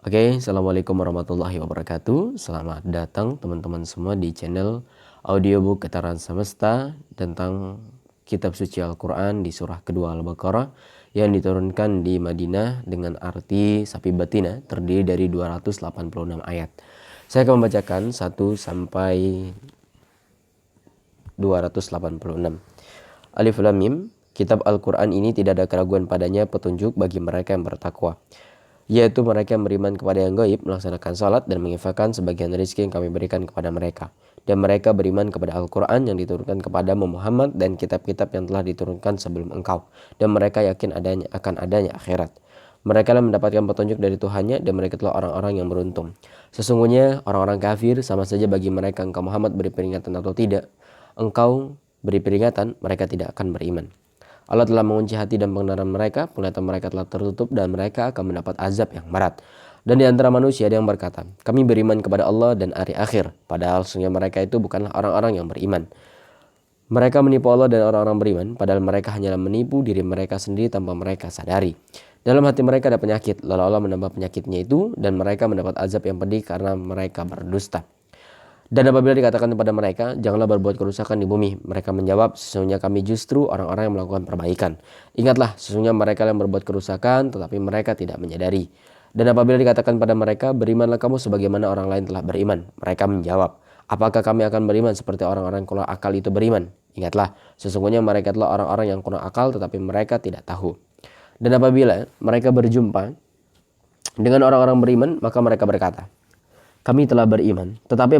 Oke, Assalamualaikum warahmatullahi wabarakatuh. Selamat datang teman-teman semua di channel audiobook Getaran Semesta tentang kitab suci Al-Quran di surah kedua Al-Baqarah yang diturunkan di Madinah dengan arti sapi betina terdiri dari 286 ayat. Saya akan membacakan 1 sampai 286. Alif Lam Mim. Kitab Al-Quran ini tidak ada keraguan padanya, petunjuk bagi mereka yang bertakwa, yaitu mereka yang beriman kepada yang gaib, melaksanakan salat dan menginfakkan sebagian rezeki yang kami berikan kepada mereka. Dan mereka beriman kepada Al-Quran yang diturunkan kepada Muhammad dan kitab-kitab yang telah diturunkan sebelum engkau. Dan mereka yakin akan adanya akhirat. Mereka telah mendapatkan petunjuk dari Tuhannya dan mereka telah orang-orang yang beruntung. Sesungguhnya orang-orang kafir sama saja bagi mereka engkau Muhammad beri peringatan atau tidak. Engkau beri peringatan, mereka tidak akan beriman. Allah telah mengunci hati dan pengenalan mereka, penglihatan mereka telah tertutup dan mereka akan mendapat azab yang berat. Dan di antara manusia ada yang berkata, kami beriman kepada Allah dan hari akhir, padahal sesungguhnya mereka itu bukanlah orang-orang yang beriman. Mereka menipu Allah dan orang-orang beriman, padahal mereka hanyalah menipu diri mereka sendiri tanpa mereka sadari. Dalam hati mereka ada penyakit, lalu Allah menambah penyakitnya itu, dan mereka mendapat azab yang pedih karena mereka berdusta. Dan apabila dikatakan kepada mereka, janganlah berbuat kerusakan di bumi, mereka menjawab, sesungguhnya kami justru orang-orang yang melakukan perbaikan. Ingatlah, sesungguhnya mereka yang berbuat kerusakan, tetapi mereka tidak menyadari. Dan apabila dikatakan pada mereka, berimanlah kamu sebagaimana orang lain telah beriman, mereka menjawab, apakah kami akan beriman seperti orang-orang yang kurang akal itu beriman? Ingatlah, sesungguhnya mereka adalah orang-orang yang kurang akal, tetapi mereka tidak tahu. Dan apabila mereka berjumpa dengan orang-orang beriman, maka mereka berkata, kami telah beriman. Tetapi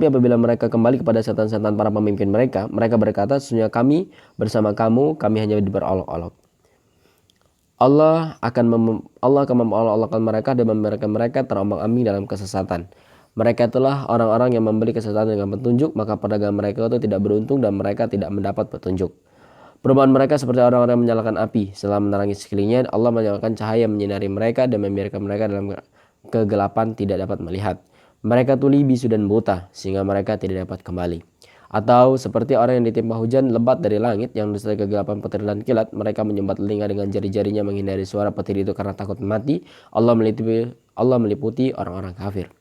apabila mereka kembali kepada setan-setan para pemimpin mereka, mereka berkata, sesungguhnya kami bersama kamu, kami hanya berolok-olok. Allah akan memolok-olokkan mereka dan memberikan mereka terombang-ambing dalam kesesatan. Mereka telah orang-orang yang membeli kesesatan dengan petunjuk, maka pedagang mereka itu tidak beruntung dan mereka tidak mendapat petunjuk. Perubahan mereka seperti orang-orang yang menyalakan api. Setelah menerangi sekelilingnya, Allah menyalakan cahaya menyinari mereka dan membiarkan mereka dalam kegelapan tidak dapat melihat. Mereka tuli, bisu dan buta sehingga mereka tidak dapat kembali. Atau seperti orang yang ditimpa hujan lebat dari langit yang disertai kegelapan petir dan kilat, mereka menyumbat telinga dengan jari-jarinya menghindari suara petir itu karena takut mati. Allah meliputi orang-orang kafir.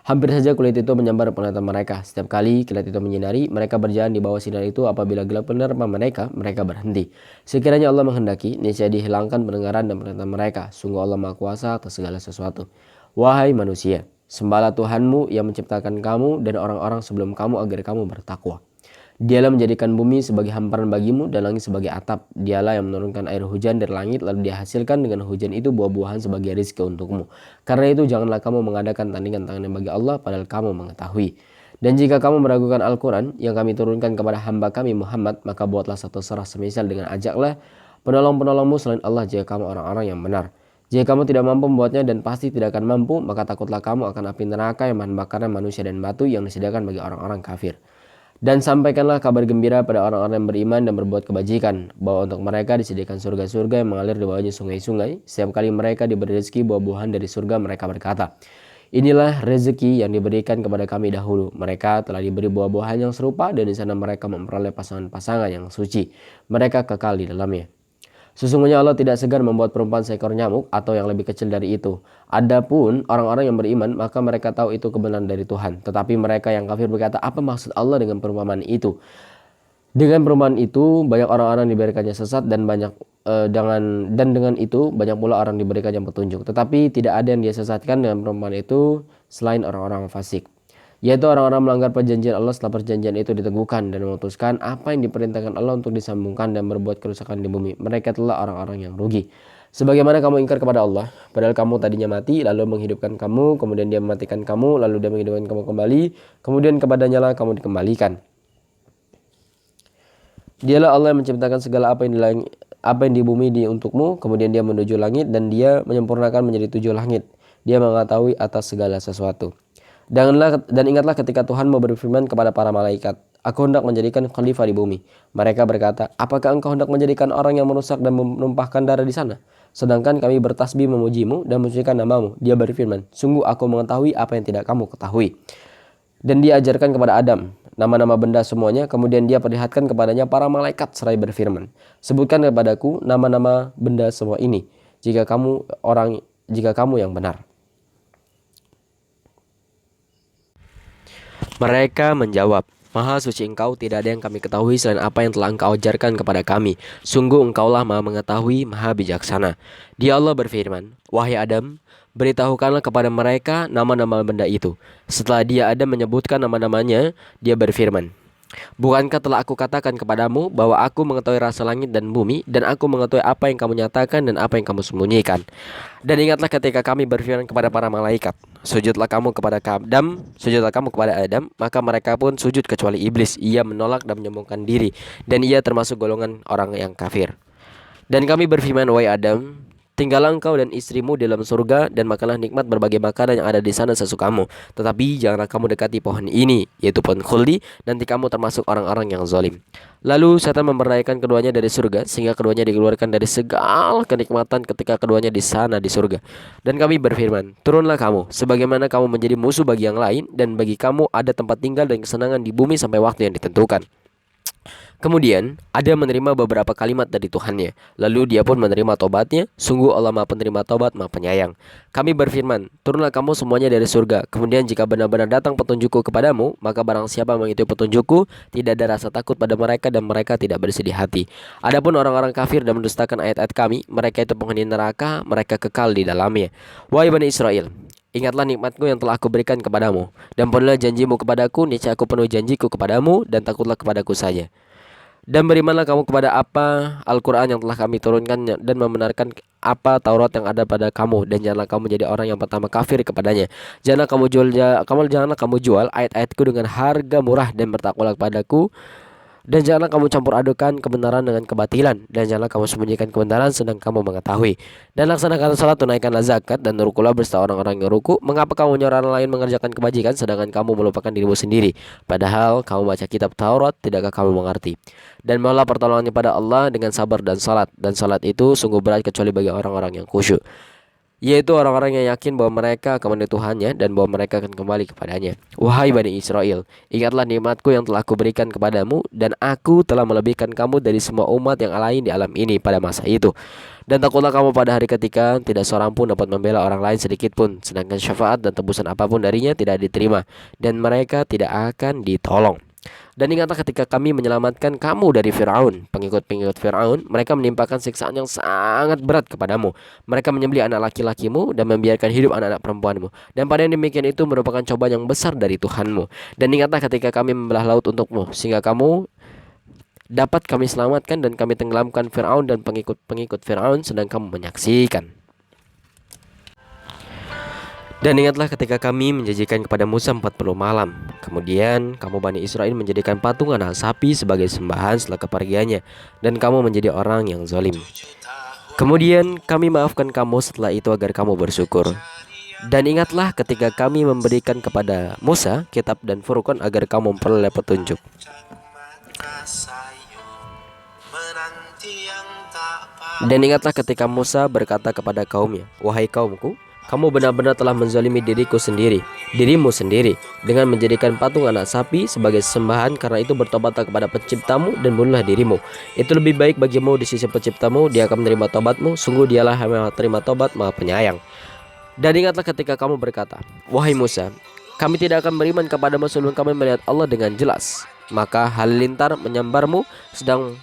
Hampir saja kulit itu menyambar penglihatan mereka. Setiap kali kilat itu menyinari, mereka berjalan di bawah sinar itu. Apabila gelap menerpa mereka berhenti. Sekiranya Allah menghendaki, niscaya dihilangkan pendengaran dan penglihatan mereka. Sungguh Allah Maha Kuasa atas segala sesuatu. Wahai manusia, sembahlah Tuhanmu yang menciptakan kamu dan orang-orang sebelum kamu agar kamu bertakwa. Dialah menjadikan bumi sebagai hamparan bagimu dan langit sebagai atap. Dialah yang menurunkan air hujan dari langit lalu dihasilkan dengan hujan itu buah-buahan sebagai rizki untukmu. Karena itu janganlah kamu mengadakan tandingan tangan bagi Allah padahal kamu mengetahui. Dan jika kamu meragukan Al-Quran yang kami turunkan kepada hamba kami Muhammad, maka buatlah satu surah semisal dengan ajaklah penolong-penolongmu selain Allah jika kamu orang-orang yang benar. Jika kamu tidak mampu membuatnya dan pasti tidak akan mampu, maka takutlah kamu akan api neraka yang bahan bakarnya manusia dan batu yang disediakan bagi orang-orang kafir. Dan sampaikanlah kabar gembira pada orang-orang yang beriman dan berbuat kebajikan, bahwa untuk mereka disediakan surga-surga yang mengalir di bawahnya sungai-sungai. Setiap kali mereka diberi rezeki buah-buahan dari surga, mereka berkata, inilah rezeki yang diberikan kepada kami dahulu. Mereka telah diberi buah-buahan yang serupa dan di sana mereka memperoleh pasangan-pasangan yang suci. Mereka kekal di dalamnya. Sesungguhnya Allah tidak segan membuat perumpamaan seekor nyamuk atau yang lebih kecil dari itu. Adapun orang-orang yang beriman, maka mereka tahu itu kebenaran dari Tuhan. Tetapi mereka yang kafir berkata, apa maksud Allah dengan perumpamaan itu? Dengan perumpamaan itu banyak orang-orang diberikannya sesat dan dengan itu banyak pula orang diberikannya petunjuk. Tetapi tidak ada yang dia sesatkan dengan perumpamaan itu selain orang-orang fasik, yaitu orang-orang melanggar perjanjian Allah setelah perjanjian itu diteguhkan dan memutuskan apa yang diperintahkan Allah untuk disambungkan dan berbuat kerusakan di bumi. Mereka telah orang-orang yang rugi. Sebagaimana kamu ingkar kepada Allah, padahal kamu tadinya mati, lalu menghidupkan kamu, kemudian dia mematikan kamu, lalu dia menghidupkan kamu kembali, kemudian kepadanya lah kamu dikembalikan. Dialah Allah yang menciptakan segala apa yang di bumi untukmu, kemudian dia menuju langit dan dia menyempurnakan menjadi 7 langit. Dia mengetahui atas segala sesuatu. Dan ingatlah ketika Tuhan berfirman kepada para malaikat, aku hendak menjadikan khalifah di bumi. Mereka berkata, apakah engkau hendak menjadikan orang yang merusak dan menumpahkan darah di sana? Sedangkan kami bertasbih memujimu dan mensucikan namamu. Dia berfirman, sungguh aku mengetahui apa yang tidak kamu ketahui. Dan dia ajarkan kepada Adam nama-nama benda semuanya. Kemudian dia perlihatkan kepadanya para malaikat seraya berfirman, sebutkan kepadaku nama-nama benda semua ini. Jika jika kamu yang benar. Mereka menjawab, Maha suci Engkau, tidak ada yang kami ketahui selain apa yang telah Engkau ajarkan kepada kami. Sungguh Engkaulah Maha mengetahui, Maha bijaksana. Dia Allah berfirman, Wahai Adam, beritahukanlah kepada mereka nama-nama benda itu. Setelah dia Adam menyebutkan nama-namanya, dia berfirman, Bukankah telah aku katakan kepadamu bahwa aku mengetahui rasa langit dan bumi, dan aku mengetahui apa yang kamu nyatakan dan apa yang kamu sembunyikan. Dan ingatlah ketika kami berfirman kepada para malaikat, sujudlah kamu kepada Adam, maka mereka pun sujud kecuali iblis. Ia menolak dan menyombongkan diri, dan ia termasuk golongan orang yang kafir. Dan kami berfirman, Wahai Adam, tinggallah engkau dan istrimu di dalam surga, dan makanlah nikmat berbagai makanan yang ada di sana sesukamu. Tetapi janganlah kamu dekati pohon ini, yaitu pohon khuldi, nanti kamu termasuk orang-orang yang zalim. Lalu setan memberdayakan keduanya dari surga, sehingga keduanya dikeluarkan dari segala kenikmatan ketika keduanya di sana di surga. Dan kami berfirman, turunlah kamu, sebagaimana kamu menjadi musuh bagi yang lain, dan bagi kamu ada tempat tinggal dan kesenangan di bumi sampai waktu yang ditentukan. Kemudian, Adam menerima beberapa kalimat dari Tuhannya. Lalu dia pun menerima tobatnya. Sungguh Allah Maha penerima tobat, Maha penyayang. Kami berfirman, turunlah kamu semuanya dari surga. Kemudian jika benar-benar datang petunjukku kepadamu, maka barang siapa mengikuti petunjukku, tidak ada rasa takut pada mereka dan mereka tidak bersedih hati. Adapun orang-orang kafir dan mendustakan ayat-ayat kami, mereka itu penghuni neraka, mereka kekal di dalamnya. Wahai Bani Israel, ingatlah nikmatku yang telah aku berikan kepadamu, dan penuhilah janjimu kepadaku, niscaya aku penuhi janjiku kepadamu, dan takutlah kepadaku saja. Dan berimanlah kamu kepada apa Al-Quran yang telah kami turunkan, dan membenarkan apa Taurat yang ada pada kamu, dan janganlah kamu jadi orang yang pertama kafir kepadanya. Janganlah kamu jual ayat-ayatku dengan harga murah, dan bertakwalah kepadaku. Dan janganlah kamu campur adukan kebenaran dengan kebatilan, dan janganlah kamu sembunyikan kebenaran sedang kamu mengetahui. Dan laksanakan salat, tunaikanlah zakat, dan rukulah beserta orang-orang yang ruku. Mengapa kamu menyuruh orang lain mengerjakan kebajikan sedangkan kamu melupakan dirimu sendiri? Padahal kamu baca kitab Taurat, tidakkah kamu mengerti? Dan mohonlah pertolongan pada Allah dengan sabar dan salat. Dan salat itu sungguh berat kecuali bagi orang-orang yang khusyuk, yaitu orang-orang yang yakin bahwa mereka akan melihat Tuhannya dan bahwa mereka akan kembali kepadanya. Wahai Bani Israel, ingatlah nikmatku yang telah kuberikan kepadamu, dan aku telah melebihkan kamu dari semua umat yang lain di alam ini pada masa itu. Dan takutlah kamu pada hari ketika tidak seorang pun dapat membela orang lain sedikit pun, sedangkan syafaat dan tebusan apapun darinya tidak diterima, dan mereka tidak akan ditolong. Dan ingatlah ketika kami menyelamatkan kamu dari Fir'aun, pengikut-pengikut Fir'aun, mereka menimpakan siksaan yang sangat berat kepadamu. Mereka menyembelih anak laki-lakimu dan membiarkan hidup anak-anak perempuanmu. Dan pada yang demikian itu merupakan cobaan yang besar dari Tuhanmu. Dan ingatlah ketika kami membelah laut untukmu, sehingga kamu dapat kami selamatkan, dan kami tenggelamkan Fir'aun dan pengikut-pengikut Fir'aun sedang kamu menyaksikan. Dan ingatlah ketika kami menjanjikan kepada Musa 40 malam. Kemudian kamu Bani Israel menjadikan patung anak sapi sebagai sembahan setelah kepergiannya, dan kamu menjadi orang yang zalim. Kemudian kami maafkan kamu setelah itu agar kamu bersyukur. Dan ingatlah ketika kami memberikan kepada Musa kitab dan Furqan agar kamu memperoleh petunjuk. Dan ingatlah ketika Musa berkata kepada kaumnya, Wahai kaumku, kamu benar-benar telah menzalimi dirimu sendiri dengan menjadikan patung anak sapi sebagai sembahan. Karena itu bertobatlah kepada penciptamu dan bunuhlah dirimu. Itu lebih baik bagimu di sisi penciptamu, dia akan menerima tobatmu. Sungguh dialah yang maha terima tobat, maha penyayang. Dan ingatlah ketika kamu berkata, Wahai Musa, kami tidak akan beriman kepadamu sebelum kami melihat Allah dengan jelas. Maka halilintar menyambarmu sedang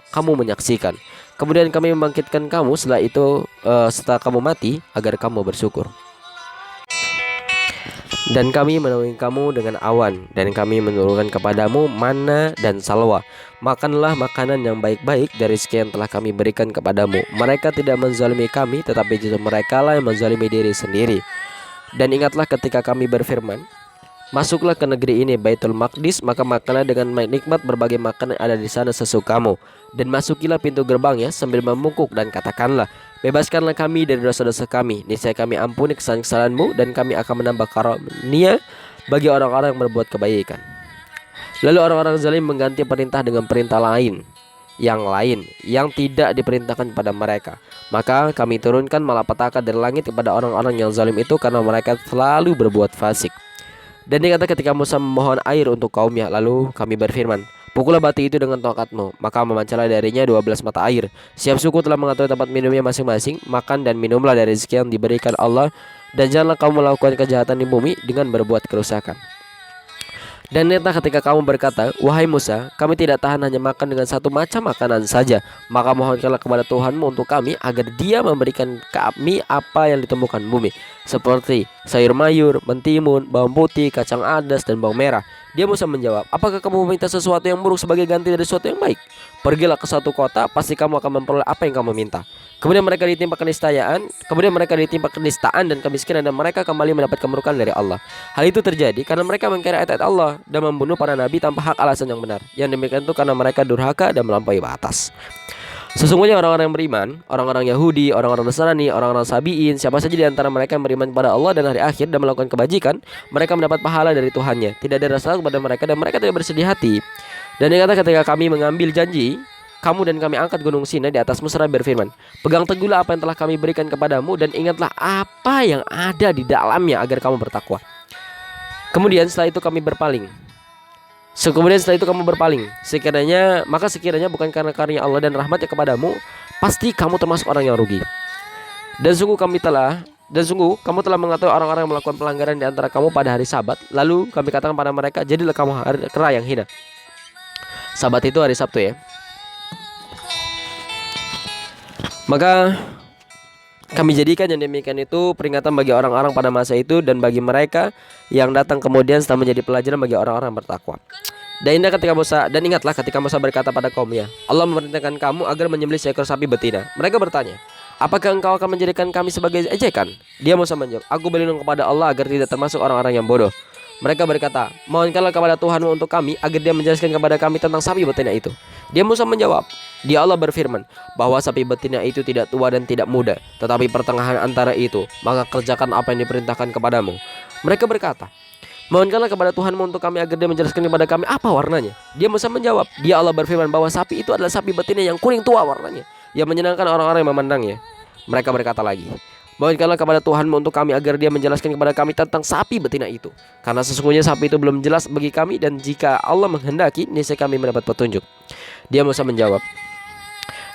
kamu menyaksikan. Kemudian kami membangkitkan kamu setelah kamu mati agar kamu bersyukur. Dan kami menaungi kamu dengan awan, dan kami menurunkan kepadamu manna dan salwa. Makanlah makanan yang baik-baik dari sekian telah kami berikan kepadamu. Mereka tidak menzalimi kami, tetapi justru mereka lah yang menzalimi diri sendiri. Dan ingatlah ketika kami berfirman, Masuklah ke negeri ini, Baitul Maqdis, maka makanlah dengan nikmat berbagai makanan ada di sana sesukamu. Dan masukilah pintu gerbangnya sambil memungkuk dan katakanlah, Bebaskanlah kami dari dosa-dosa kami, niscaya kami ampuni kesalahan-kesalahanmu, dan kami akan menambah karunia bagi orang-orang yang berbuat kebaikan. Lalu orang-orang zalim mengganti perintah dengan perintah lain yang tidak diperintahkan kepada mereka. Maka kami turunkan malapetaka dari langit kepada orang-orang yang zalim itu, karena mereka selalu berbuat fasik. Dan ingatlah ketika Musa memohon air untuk kaumnya, lalu kami berfirman, Pukullah batu itu dengan tongkatmu, maka memancarlah darinya 12 mata air. Setiap suku telah mengetahui tempat minumnya masing-masing. Makan dan minumlah dari rezeki yang diberikan Allah, dan janganlah kamu melakukan kejahatan di bumi dengan berbuat kerusakan. Dan lihatlah ketika kamu berkata, wahai Musa, kami tidak tahan hanya makan dengan satu macam makanan saja, maka mohonkanlah kepada Tuhanmu untuk kami agar Dia memberikan kami apa yang ditemukan bumi, seperti sayur mayur, mentimun, bawang putih, kacang adas, dan bawang merah. Dia Musa menjawab, apakah kamu meminta sesuatu yang buruk sebagai ganti dari sesuatu yang baik? Pergilah ke suatu kota, pasti kamu akan memperoleh apa yang kamu minta. Kemudian mereka ditimpa kenistaan dan kemiskinan, dan mereka kembali mendapat keburukan dari Allah. Hal itu terjadi karena mereka mengingkari ayat-ayat Allah dan membunuh para nabi tanpa hak alasan yang benar. Yang demikian itu karena mereka durhaka dan melampaui batas. Sesungguhnya orang-orang yang beriman, orang-orang Yahudi, orang-orang Nasrani, orang-orang Sabi'in, siapa saja di antara mereka yang beriman kepada Allah dan hari akhir dan melakukan kebajikan, mereka mendapat pahala dari Tuhannya. Tidak ada rasa kepada mereka dan mereka tidak bersedih hati. Dan ingatlah ketika kami mengambil janji kamu dan kami angkat gunung Sinai di atasmu seraya berfirman, pegang teguhlah apa yang telah kami berikan kepadamu dan ingatlah apa yang ada di dalamnya agar kamu bertakwa. Kemudian setelah itu kamu berpaling. Sekiranya bukan karena karunia Allah dan rahmatnya kepadamu, pasti kamu termasuk orang yang rugi. Dan sungguh kamu telah mengetahui orang-orang yang melakukan pelanggaran di antara kamu pada hari Sabat. Lalu kami katakan pada mereka, jadilah kamu kera yang hina. Sabat itu hari Sabtu ya. Maka kami jadikan yang demikian itu peringatan bagi orang-orang pada masa itu dan bagi mereka yang datang kemudian setelah menjadi pelajaran bagi orang-orang yang bertakwa. Dan ingatlah ketika Musa berkata pada kaumnya, Allah memerintahkan kamu agar menyembelih seekor sapi betina. Mereka bertanya, apakah engkau akan menjadikan kami sebagai ejekan? Dia Musa menjawab, aku berlindung kepada Allah agar tidak termasuk orang-orang yang bodoh. Mereka berkata, mohonkanlah kepada Tuhanmu untuk kami agar Dia menjelaskan kepada kami tentang sapi betina itu. Dia Musa menjawab, Dia Allah berfirman bahwa sapi betina itu tidak tua dan tidak muda, tetapi pertengahan antara itu. Maka kerjakan apa yang diperintahkan kepadamu. Mereka berkata, mohonkanlah kepada Tuhanmu untuk kami agar Dia menjelaskan kepada kami apa warnanya. Dia Musa menjawab, Dia Allah berfirman bahwa sapi itu adalah sapi betina yang kuning tua warnanya, yang menyenangkan orang-orang yang memandangnya. Mereka berkata lagi, mohonkanlah kepada Tuhanmu untuk kami agar Dia menjelaskan kepada kami tentang sapi betina itu, karena sesungguhnya sapi itu belum jelas bagi kami, dan jika Allah menghendaki, niscaya kami mendapat petunjuk. Dia Musa menjawab,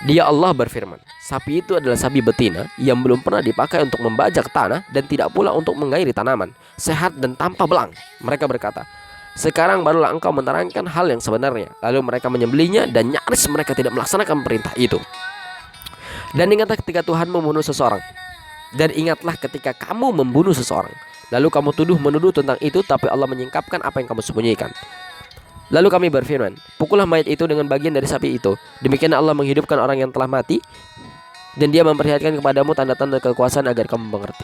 Dia Allah berfirman, sapi itu adalah sapi betina yang belum pernah dipakai untuk membajak tanah dan tidak pula untuk mengairi tanaman, sehat dan tanpa belang. Mereka berkata, sekarang barulah engkau menerangkan hal yang sebenarnya. Lalu mereka menyembelihnya dan nyaris mereka tidak melaksanakan perintah itu. Dan ingatlah ketika Tuhan membunuh seseorang. Dan ingatlah ketika kamu membunuh seseorang, lalu kamu menuduh tentang itu, tapi Allah menyingkapkan apa yang kamu sembunyikan. Lalu kami berfirman, pukullah mayat itu dengan bagian dari sapi itu. Demikian Allah menghidupkan orang yang telah mati, dan Dia memperlihatkan kepadamu tanda-tanda kekuasaan agar kamu mengerti.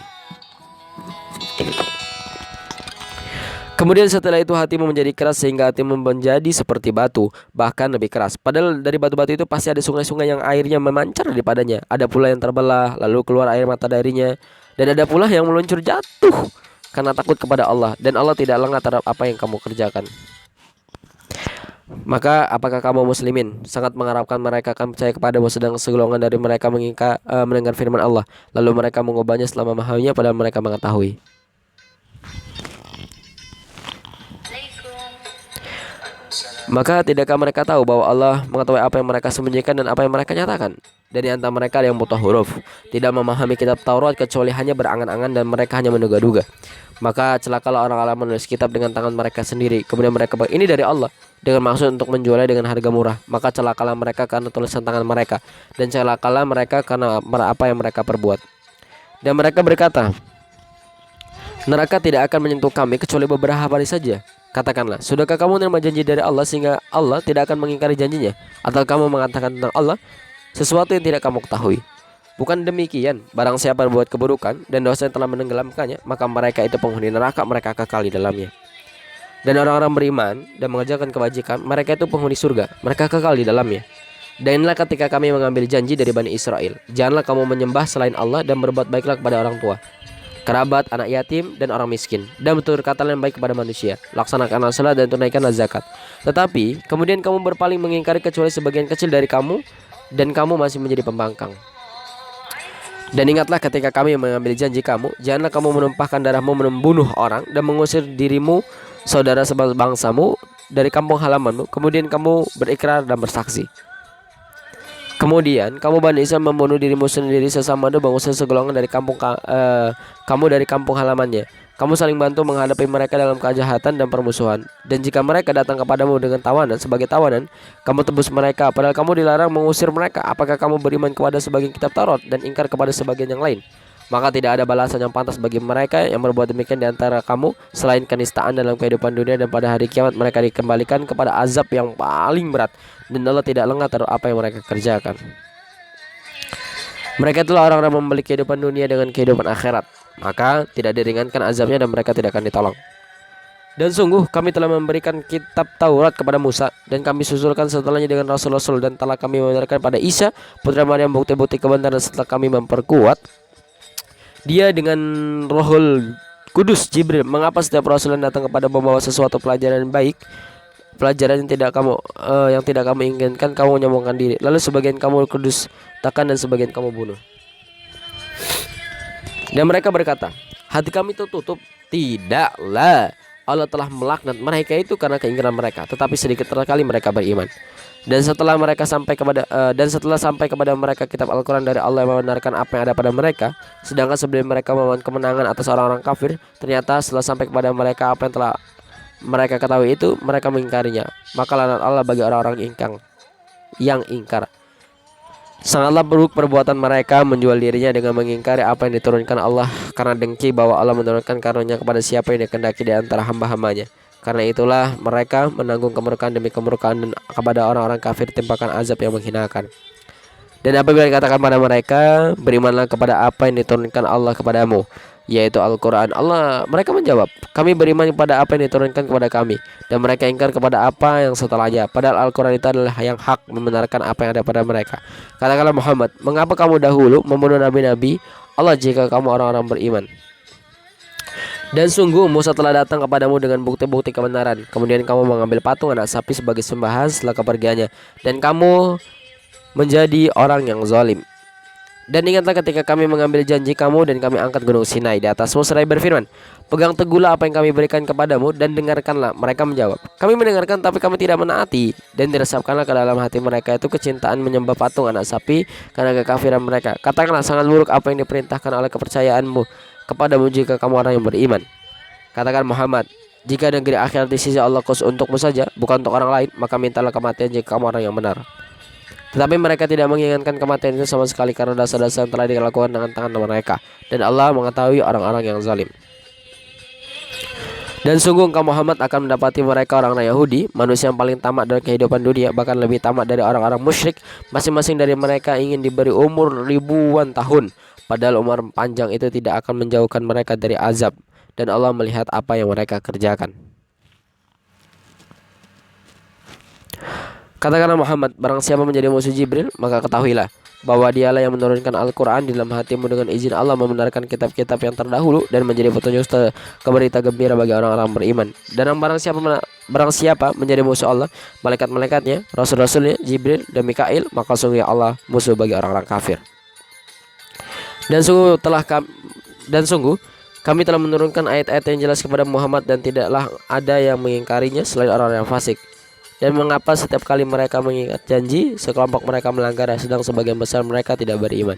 Kemudian setelah itu hatimu menjadi keras sehingga hatimu menjadi seperti batu, bahkan lebih keras. Padahal dari batu-batu itu pasti ada sungai-sungai yang airnya memancar daripadanya. Ada pula yang terbelah lalu keluar air mata darinya, dan ada pula yang meluncur jatuh karena takut kepada Allah, dan Allah tidak lengah terhadap apa yang kamu kerjakan. Maka apakah kamu muslimin sangat mengharapkan mereka akan percaya kepadamu, sedang segolongan dari mereka mendengar firman Allah, lalu mereka mengubahnya setelah memahaminya padahal mereka mengetahui. Maka tidakkah mereka tahu bahwa Allah mengetahui apa yang mereka sembunyikan dan apa yang mereka nyatakan? Dan di antara mereka ada yang buta huruf, tidak memahami kitab Taurat kecuali hanya berangan-angan dan mereka hanya menduga-duga. Maka celakalah orang-orang menulis kitab dengan tangan mereka sendiri, kemudian mereka ini dari Allah dengan maksud untuk menjualnya dengan harga murah. Maka celakalah mereka karena tulisan tangan mereka, dan celakalah mereka karena apa yang mereka perbuat. Dan mereka berkata, neraka tidak akan menyentuh kami kecuali beberapa hari saja. Katakanlah, sudahkah kamu menerima janji dari Allah sehingga Allah tidak akan mengingkari janjinya? Atau kamu mengatakan tentang Allah sesuatu yang tidak kamu ketahui? Bukan demikian, barang siapa berbuat keburukan dan dosa yang telah menenggelamkannya, maka mereka itu penghuni neraka, mereka kekal di dalamnya. Dan orang-orang beriman dan mengerjakan kebajikan, mereka itu penghuni surga, mereka kekal di dalamnya. Dan inilah ketika kami mengambil janji dari Bani Israel, janganlah kamu menyembah selain Allah dan berbuat baiklah kepada orang tua, kerabat, anak yatim, dan orang miskin, dan berkatalah yang baik kepada manusia. Laksanakanlah salat dan tunaikanlah zakat. Tetapi kemudian kamu berpaling mengingkari kecuali sebagian kecil dari kamu, dan kamu masih menjadi pembangkang. Dan ingatlah ketika kami mengambil janji kamu, janganlah kamu menumpahkan darahmu, membunuh orang, dan mengusir dirimu saudara sebangsamu dari kampung halamanmu, kemudian kamu berikrar dan bersaksi. Kemudian kamu Bani Israil membunuh dirimu sendiri sesama ada bangsa segolongan dari kamu dari kampung halamannya. Kamu saling bantu menghadapi mereka dalam kejahatan dan permusuhan. Dan jika mereka datang kepadamu dengan tawanan sebagai tawanan, kamu tebus mereka. Padahal kamu dilarang mengusir mereka. Apakah kamu beriman kepada sebagian kitab Taurat dan ingkar kepada sebagian yang lain? Maka tidak ada balasan yang pantas bagi mereka yang berbuat demikian di antara kamu selain kenistaan dalam kehidupan dunia, dan pada hari kiamat mereka dikembalikan kepada azab yang paling berat, dan Allah tidak lengah terhadap apa yang mereka kerjakan. Mereka itulah orang-orang membeli kehidupan dunia dengan kehidupan akhirat, maka tidak diringankan azabnya dan mereka tidak akan ditolong. Dan sungguh kami telah memberikan kitab Taurat kepada Musa, dan kami susulkan setelahnya dengan rasul-rasul, dan telah kami memberikan pada Isa putra Maryam bukti-bukti kebenaran setelah kami memperkuat dia dengan Rohul Kudus Jibril. Mengapa setiap rasul yang datang kepada membawa sesuatu pelajaran baik, pelajaran yang tidak kamu inginkan, kamu menyombongkan diri, lalu sebagian kamu kudus takkan dan sebagian kamu bunuh. Dan mereka berkata, hati kami tertutup. Tidaklah, Allah telah melaknat mereka itu karena keinginan mereka, tetapi sedikit sekali mereka beriman. Dan setelah sampai kepada mereka kitab Al-Quran dari Allah yang membenarkan apa yang ada pada mereka, sedangkan sebelum mereka memohon kemenangan atas orang-orang kafir, ternyata setelah sampai kepada mereka apa yang telah mereka ketahui itu, mereka mengingkarinya. Maka laknat Allah bagi orang-orang yang ingkar. Sangatlah buruk perbuatan mereka menjual dirinya dengan mengingkari apa yang diturunkan Allah, karena dengki bahwa Allah menurunkan karunia kepada siapa yang dikehendaki di antara hamba-hambanya. Karena itulah mereka menanggung kemurkaan demi kemurkaan, dan kepada orang-orang kafir timpakan azab yang menghinakan. Dan apabila dikatakan pada mereka, berimanlah kepada apa yang diturunkan Allah kepadamu, yaitu Al-Quran, mereka menjawab, kami beriman kepada apa yang diturunkan kepada kami, dan mereka ingkar kepada apa yang setelahnya, padahal Al-Quran itu adalah yang hak, membenarkan apa yang ada pada mereka. Katakanlah Muhammad, mengapa kamu dahulu membunuh nabi-nabi Allah jika kamu orang-orang beriman? Dan sungguh Musa telah datang kepadamu dengan bukti-bukti kebenaran. Kemudian kamu mengambil patung anak sapi sebagai sembahan setelah kepergiannya, dan kamu menjadi orang yang zalim. Dan ingatlah ketika kami mengambil janji kamu dan kami angkat gunung Sinai di atasmu seraya berfirman, pegang teguhlah apa yang kami berikan kepadamu dan dengarkanlah. Mereka menjawab, kami mendengarkan tapi kami tidak menaati. Dan diresapkanlah ke dalam hati mereka itu kecintaan menyembah patung anak sapi karena kekafiran mereka. Katakanlah, sangat buruk apa yang diperintahkan oleh kepercayaanmu kepadamu jika kamu orang yang beriman. Katakan Muhammad, jika negeri akhirat di sisi Allah khusus untukmu saja, bukan untuk orang lain, maka mintalah kematian jika kamu orang yang benar. Tetapi mereka tidak menginginkan kematian itu sama sekali karena dosa-dosa yang telah dilakukan dengan tangan mereka, dan Allah mengetahui orang-orang yang zalim. Dan sungguh engkau Muhammad akan mendapati mereka orang-orang Yahudi, manusia yang paling tamak dari kehidupan dunia, bahkan lebih tamak dari orang-orang musyrik. Masing-masing dari mereka ingin diberi umur ribuan tahun, padahal umur panjang itu tidak akan menjauhkan mereka dari azab, dan Allah melihat apa yang mereka kerjakan. Katakanlah Muhammad, barang siapa menjadi musuh Jibril, maka ketahuilah bahwa dialah yang menurunkan Al-Quran di dalam hatimu dengan izin Allah, membenarkan kitab-kitab yang terdahulu dan menjadi petunjuk berita gembira bagi orang-orang beriman. Dan barang siapa menjadi musuh Allah, malaikat-malaikatnya, rasul-rasulnya, Jibril dan Mikail, maka sungguh Allah musuh bagi orang-orang kafir. Dan sungguh kami telah menurunkan ayat-ayat yang jelas kepada Muhammad, dan tidaklah ada yang mengingkarinya selain orang-orang yang fasik. Dan mengapa setiap kali mereka mengikat janji, sekelompok mereka melanggar, sedang sebagian besar mereka tidak beriman.